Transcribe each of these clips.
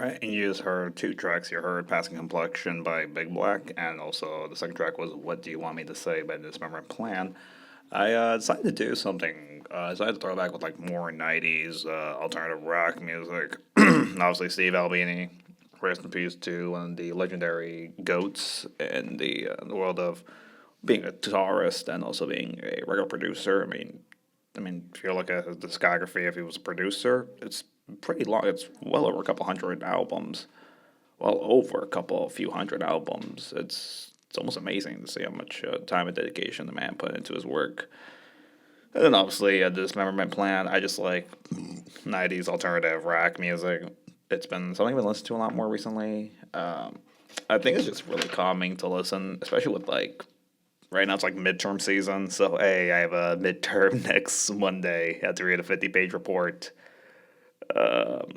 Right, and you just heard two tracks. You heard Passing Complexion by Big Black, and also the second track was What Do You Want Me to Say by Dismemberment Plan. I decided to do something. I decided to throw back with like more 90s alternative rock music. Obviously, Steve Albini, rest in peace to one of the legendary goats in the world of being a guitarist and also being a record producer. I mean, if you look at his discography, if he was a producer, it's pretty long. It's well over a couple hundred albums. Well over a few hundred albums. It's almost amazing to see how much time and dedication the man put into his work. And then obviously, Dismemberment Plan. I just like '90s alternative rock music. It's been something I've been listening to a lot more recently. I think it's just really calming to listen, especially with like right now it's like midterm season. So hey, I have a midterm next Monday. I have to read a 50-page report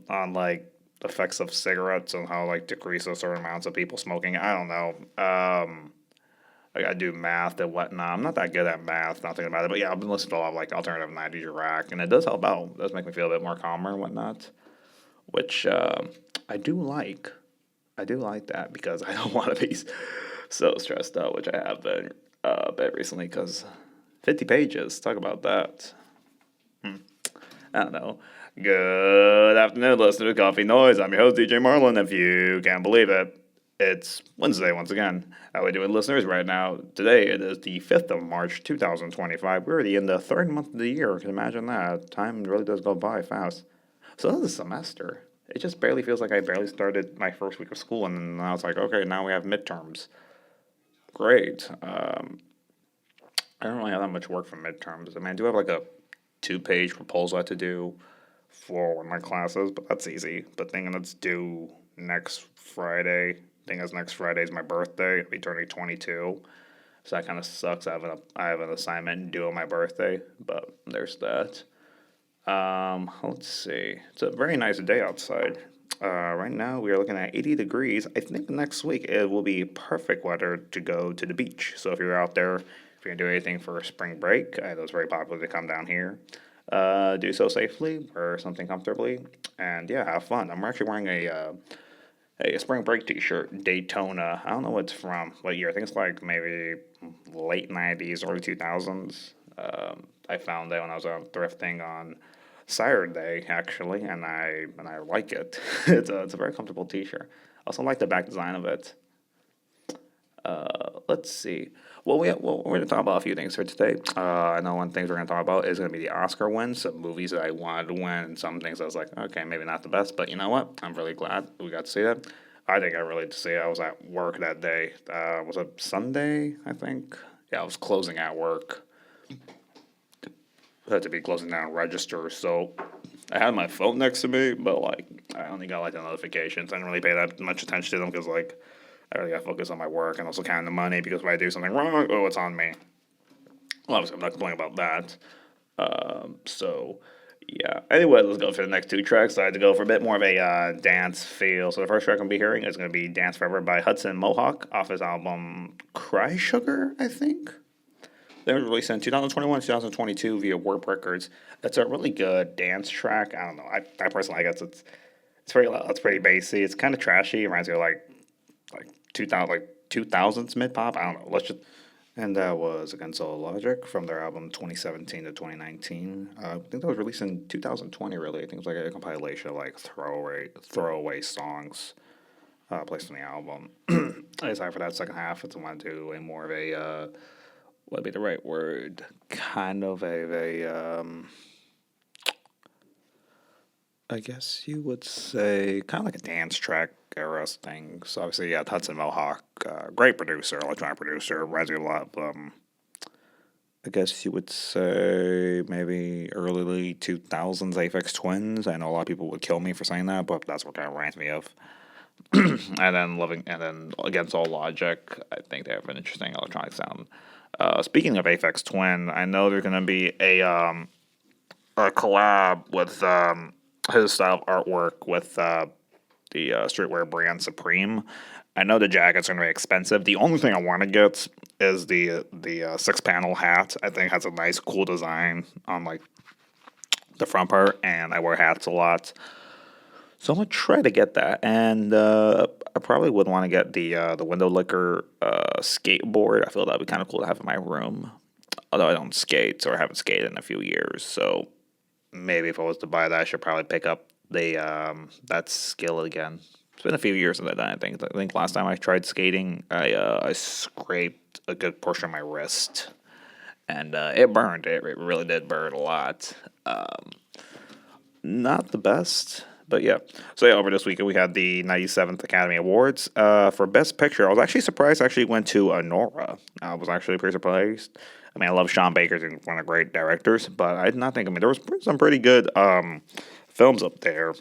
on like effects of cigarettes and how like decrease a certain amounts of people smoking. I don't know. I gotta do math and whatnot. I'm not that good at math, not thinking about it. But yeah, I've been listening to a lot of like alternative '90s rock, and it does help out. It does make me feel a bit more calmer and whatnot, which I do like. I do like that because I don't want to be so stressed out, which I have been a bit recently. Because 50 pages, talk about that. I don't know. Good afternoon, listener to Coffee Noise. I'm your host, DJ Marlin. If you can't believe it, it's Wednesday once again. How we doing, listeners? Right now, today it is the 5th of March, 2025. We're already in the third month of the year. Can you imagine that? Time really does go by fast. So this is a semester. It just barely feels like I barely started my first week of school, and then I was like, okay, now we have midterms. Great. I don't really have that much work for midterms. I mean, I do have like a two-page proposal I have to do for one of my classes, but that's easy. But thinking that's due next Friday. Thing is, next Friday is my birthday. I'll be turning 22. So that kind of sucks. I have an assignment due on my birthday, but there's that. Let's see. It's a very nice day outside. Right now we are looking at 80 degrees. I think next week it will be perfect weather to go to the beach. So if you're out there, if you're gonna do anything for spring break, I know it's very popular to come down here. Do so safely, wear something comfortably, and yeah, have fun. I'm actually wearing a spring break T-shirt, Daytona. I don't know what it's from, what year. I think it's like maybe late '90s, early 2000s. I found that when I was out thrifting on Saturday, actually, and I like it. It's a very comfortable T-shirt. I also like the back design of it. Let's see. Well, we're going to talk about a few things here today. I know one thing we're going to talk about is going to be the Oscar wins, some movies that I wanted to win, and some things I was like, okay, maybe not the best, but you know what? I'm really glad we got to see that. I think I really did see it. I was at work that day. Was it Sunday, I think? Yeah, I was closing at work. I had to be closing down registers, so I had my phone next to me, but like I only got like the notifications. I didn't really pay that much attention to them because like I really got to focus on my work and also counting the money because if I do something wrong, oh, it's on me. Well, obviously, I'm not complaining about that. So, yeah. Anyway, let's go for the next two tracks. I had to go for a bit more of a dance feel. So the first track I'm going to be hearing is going to be Dance Forever by Hudson Mohawk off his album Cry Sugar, I think. They were released in 2021, 2022 via Warp Records. It's a really good dance track. I don't know. I personally, I guess it's very loud. It's pretty bassy. It's kind of trashy. It reminds me of like 2000s mid pop. I don't know. Let's just. And that was against All Logic from their album 2017 to 2019. I think that was released in 2020. Really, I think it was like a compilation of like throwaway songs placed on the album. Aside for that second half, it's want to do a more of a what would be the right word? Kind of I guess you would say kind of like a dance track era thing. So obviously, yeah, Hudson Mohawk, great producer, electronic producer, reminds me a lot of, I guess you would say maybe early 2000s Aphex Twins. I know a lot of people would kill me for saying that, but that's what kind of reminds me of. And then Against All Logic, I think they have an interesting electronic sound. Speaking of Aphex Twin, I know there's gonna be a collab with his style of artwork with the streetwear brand Supreme. I know the jackets are gonna be expensive. The only thing I want to get is the 6 panel hat. I think it has a nice, cool design on like the front part, and I wear hats a lot. So I'm gonna try to get that, and I probably would want to get the window licker skateboard. I feel that'd be kind of cool to have in my room. Although I don't skate or haven't skated in a few years, so maybe if I was to buy that, I should probably pick up the that skill again. It's been a few years since I've done it. I think last time I tried skating, I scraped a good portion of my wrist, and it burned. It really did burn a lot. Not the best, but yeah. So yeah, over this weekend we had the 97th Academy Awards. For Best Picture, I was actually surprised. Actually went to Nora. I was actually pretty surprised. I mean, I love Sean Baker; he's one of the great directors, but I did not think. I mean, there was some pretty good films up there.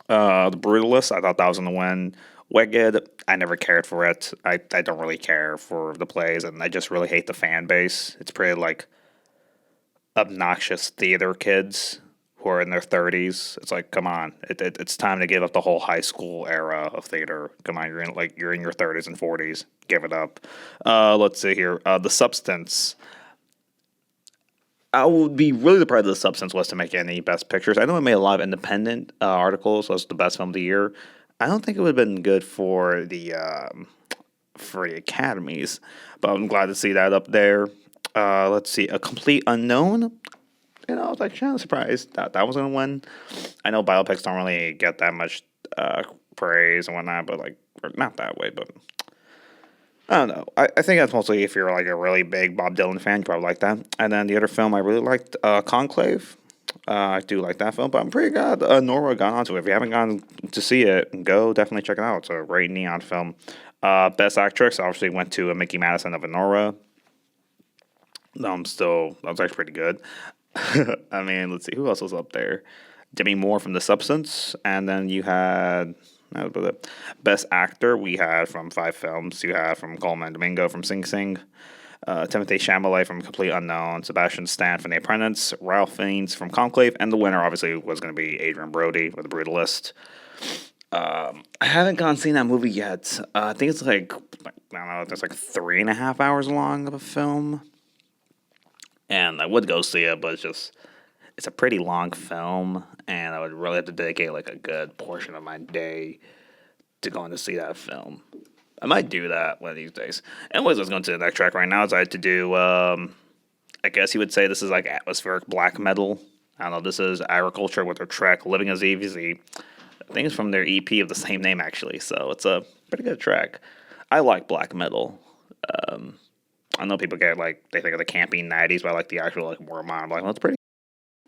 The Brutalist, I thought that was gonna win. Wicked, I never cared for it. I don't really care for the plays, and I just really hate the fan base. It's pretty like obnoxious theater kids who are in their 30s. It's like, come on, it's time to give up the whole high school era of theater. Come on, you're in your 30s and 40s. Give it up. Let's see here. The Substance. I would be really surprised if The Substance was to make any Best Pictures. I know it made a lot of independent articles as the best film of the year. I don't think it would have been good for the academies, but I'm glad to see that up there. Let's see, A Complete Unknown. I was like kind of surprised that was gonna win. I know biopics don't really get that much praise and whatnot, but like or not that way. But I don't know. I think that's mostly if you're like a really big Bob Dylan fan, you probably like that. And then the other film I really liked, Conclave. I do like that film, but I'm pretty glad Nora got onto it. If you haven't gone to see it, go definitely check it out. It's a great neon film. Best Actress obviously went to Mickey Madison of Nora. That was actually pretty good. I mean, let's see who else was up there. Demi Moore from The Substance, and then you had Best Actor. We had from five films. You had from Coleman Domingo from Sing Sing, Timothy Chalamet from Complete Unknown, Sebastian Stan from The Apprentice, Ralph Fiennes from Conclave, and the winner obviously was going to be Adrian Brody with The Brutalist. I haven't gone seen that movie yet. I think it's like I don't know. It's like 3.5 hours long of a film, and I would go see it, but it's a pretty long film, and I would really have to dedicate like a good portion of my day to going to see that film. I might do that one of these days. Anyways, let's go into the next track right now. Is I had to do, I guess you would say this is like atmospheric black metal. I don't know, this is Agriculture with their track Living as Easy. I think it's from their EP of the same name, actually, so it's a pretty good track. I like black metal. I know people get like, they think of the campy 90s, but I like the actual, like, more modern black metal. It's pretty.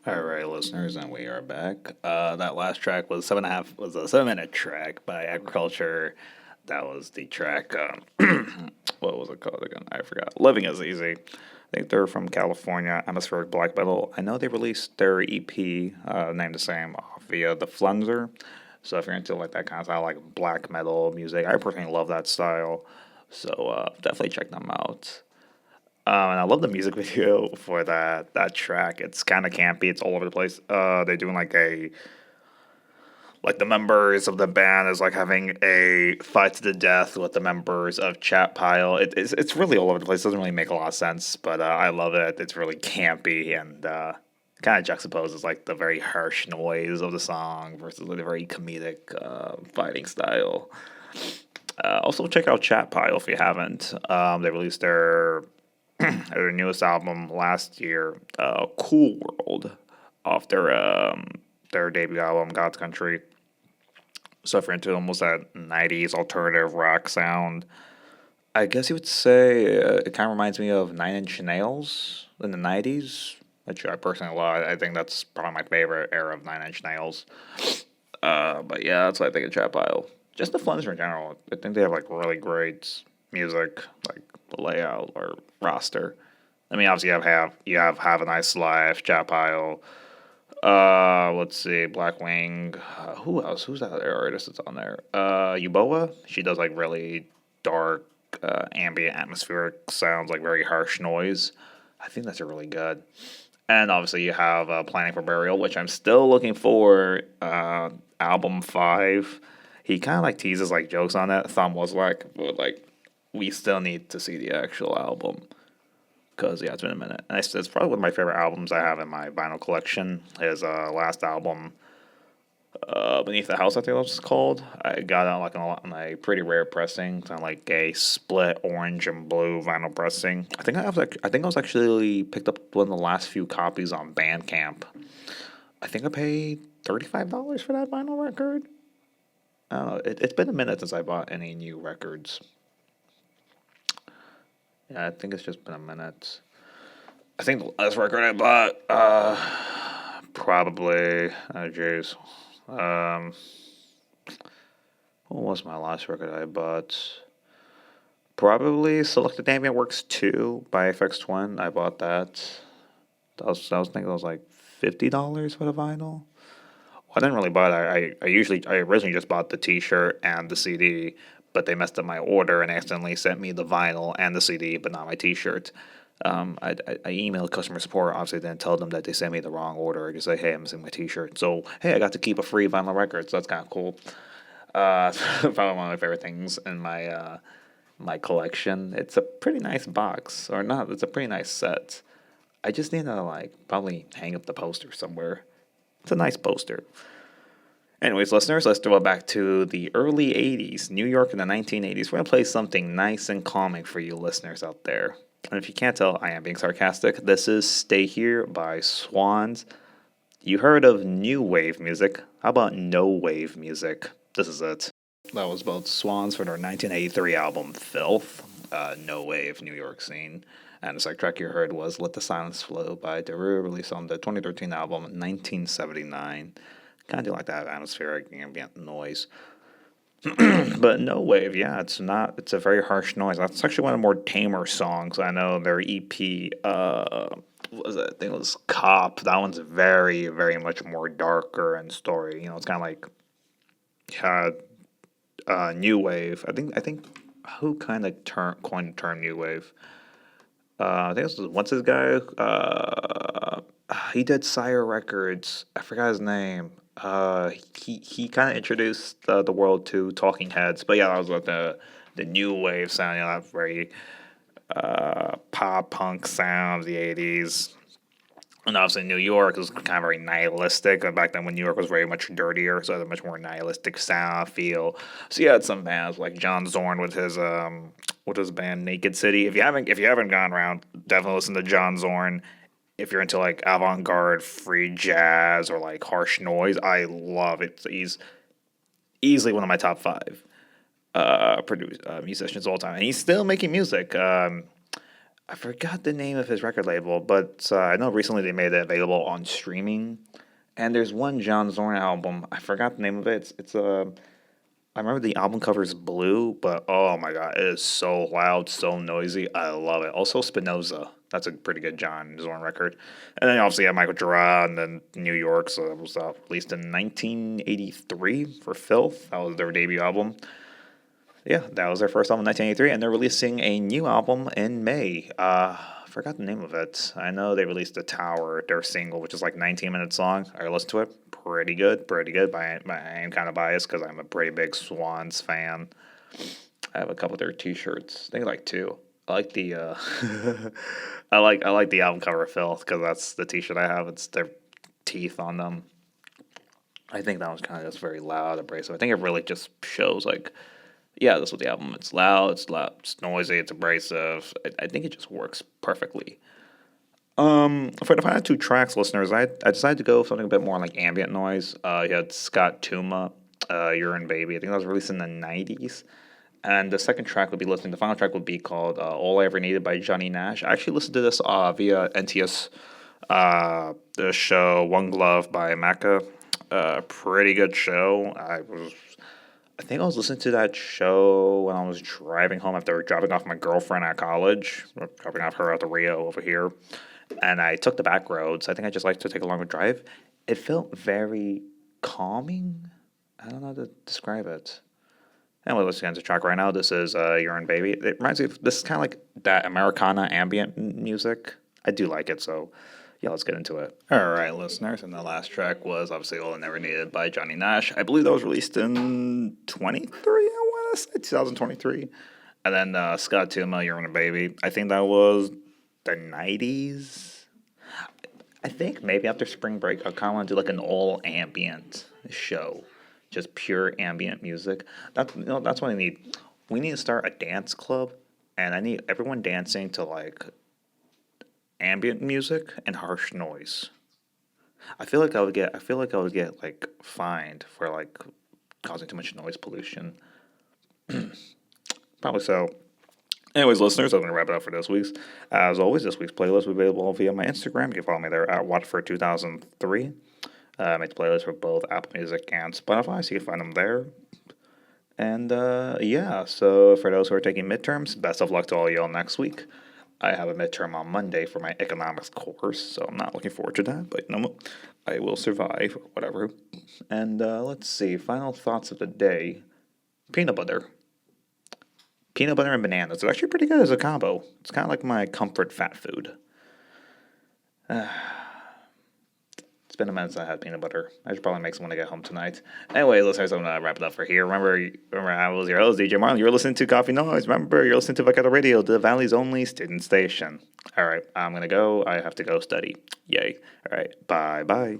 All right, listeners, and we are back. That last track was was a 7-minute track by Agriculture. That was the track. What was it called again? I forgot. Living is Easy. I think they're from California. Atmospheric black metal. I know they released their EP, named the same, off via the Flunzer. So if you're into like that kind of style, like black metal music, I personally love that style. So definitely check them out. And I love the music video for that track. It's kind of campy. It's all over the place. They're doing like the members of the band is like having a fight to the death with the members of Chat Pile. It's really all over the place. It doesn't really make a lot of sense, but I love it. It's really campy and kind of juxtaposes like the very harsh noise of the song versus the very comedic fighting style. Also check out Chat Pile if you haven't. They released their newest album last year, Cool World, off their debut album, God's Country. So if you're into almost that 90s alternative rock sound, I guess you would say it kind of reminds me of Nine Inch Nails in the 90s, which I personally love. I think that's probably my favorite era of Nine Inch Nails. But yeah, that's what I think of Chat Pile. Just the Fluns in general. I think they have like really great music, like the layout or roster. I mean, obviously you have a nice life, Chat Pile. Let's see, Blackwing. Who else? Who's that other artist that's on there? Yuboa. She does like really dark, ambient, atmospheric sounds, like very harsh noise. I think that's really good. And obviously you have Planning for Burial, which I'm still looking for. Album 5. He kind of like teases like jokes on that. Thumb was like, but like we still need to see the actual album. Because, yeah, it's been a minute. And it's probably one of my favorite albums I have in my vinyl collection. His last album, Beneath the House, I think that was called. I got it on a pretty rare pressing, kind of like a split orange and blue vinyl pressing. I think I was actually picked up one of the last few copies on Bandcamp. I think I paid $35 for that vinyl record. I don't know. It's been a minute since I bought any new records. Yeah, I think it's just been a minute. I think the last record I bought, probably, oh jeez, um, what was my last record I bought? Probably Selected Ambient Works 2 by FX Twin. I bought that. I was thinking it was like $50 for the vinyl. Well, I didn't really buy it. I originally just bought the T-shirt and the CD, but they messed up my order and accidentally sent me the vinyl and the CD, but not my T-shirt. I emailed customer support. Obviously, didn't tell them that they sent me the wrong order. I just say, hey, I'm missing my T-shirt. So, hey, I got to keep a free vinyl record. So that's kind of cool. Probably one of my favorite things in my collection. It's a pretty nice box, or not? It's a pretty nice set. I just need to probably hang up the poster somewhere. It's a nice poster. Anyways, listeners, let's throw it back to the early 80s, New York in the 1980s. We're going to play something nice and calming for you listeners out there. And if you can't tell, I am being sarcastic. This is Stay Here by Swans. You heard of new wave music. How about no wave music? This is it. That was both Swans for their 1983 album, Filth, no wave New York scene. And the second track you heard was Let the Silence Flow by Daru, released on the 2013 album, 1979. Kind of do like that atmospheric ambient noise. But no wave, yeah, it's a very harsh noise. That's actually one of the more tamer songs. I know their EP, what was it? I think it was Cop. That one's very, very much more darker and story. You know, it's kind of like, new wave. I think who kind of coined the term new wave? I think this was, what's his guy? He did Sire Records. I forgot his name. He kind of introduced the world to Talking Heads, but yeah, that was like the new wave sound. You know, that very pop punk sound of the '80s. And obviously, New York was kind of very nihilistic. Back then, when New York was very much dirtier, so it had a much more nihilistic sound feel. So you had some bands like John Zorn with his band Naked City. If you haven't gone around, definitely listen to John Zorn. If you're into like avant-garde free jazz or like harsh noise, I love it. He's easily one of my top five musicians of all time, and he's still making music. I forgot the name of his record label, but I know recently they made it available on streaming. And there's one John Zorn album. I forgot the name of it. I remember the album cover is blue, but oh my god, it is so loud, so noisy. I love it. Also, Spinoza. That's a pretty good John Zorn record. And then obviously you have Michael Jura and then New York. So it was released in 1983 for Filth. That was their debut album. Yeah, that was their first album in 1983, and they're releasing a new album in May. I forgot the name of it. I know they released The Tower, their single, which is like 19-minute song. I listened to it. Pretty good, pretty good. But I am kind of biased because I'm a pretty big Swans fan. I have a couple of their T-shirts. I think like two. I like the I like the album cover Filth because that's the T-shirt I have. It's their teeth on them. I think that was kind of just very loud, abrasive. I think it really just shows like, yeah, this was the album. It's loud, it's noisy, it's abrasive. I think it just works perfectly. For the final two tracks, listeners, I decided to go with something a bit more like ambient noise. You had Scott Tuma, Urine Baby. I think that was released in the 90s. And the second track would be the final track would be called All I Ever Needed by Johnny Nash. I actually listened to this via NTS, the show One Glove by Macca. Pretty good show. I think I was listening to that show when I was driving home after dropping off my girlfriend at college, or dropping off her at the Rio over here. And I took the back roads. I think I just like to take a longer drive. It felt very calming. I don't know how to describe it. Anyway, let's get into the track right now. This is Urine Baby. It reminds me of, this is kind of like that Americana ambient music. I do like it, so yeah, let's get into it. All right, listeners, and the last track was obviously All I Never Needed by Johnny Nash. I believe that was released in 23, I want to say, 2023. And then Scott Tuma, Urine Baby. I think that was the 90s. I think maybe after spring break, I kind of want to do like an all ambient show, just pure ambient music. That's what I need. We need to start a dance club, and I need everyone dancing to like ambient music and harsh noise. I feel like I would get like fined for like causing too much noise pollution. Probably so. Anyways, listeners, I'm going to wrap it up for this week's. As always, this week's playlist will be available via my Instagram. You can follow me there at Watford2003. I make the playlist for both Apple Music and Spotify, so you can find them there. And yeah, so for those who are taking midterms, best of luck to all y'all next week. I have a midterm on Monday for my economics course, so I'm not looking forward to that, but you know what? I will survive, or whatever. And let's see, final thoughts of the day. Peanut butter. Peanut butter and bananas. It's actually pretty good as a combo. It's kind of like my comfort fat food. It's been a minute since I had peanut butter. I should probably make some when I get home tonight. Anyway, listeners, I'm going to wrap it up for here. Remember, I was your host, DJ Marlon. You're listening to Coffee Noise. Remember, you're listening to Vicado Radio, the Valley's only student station. All right, I'm going to go. I have to go study. Yay. All right, bye-bye.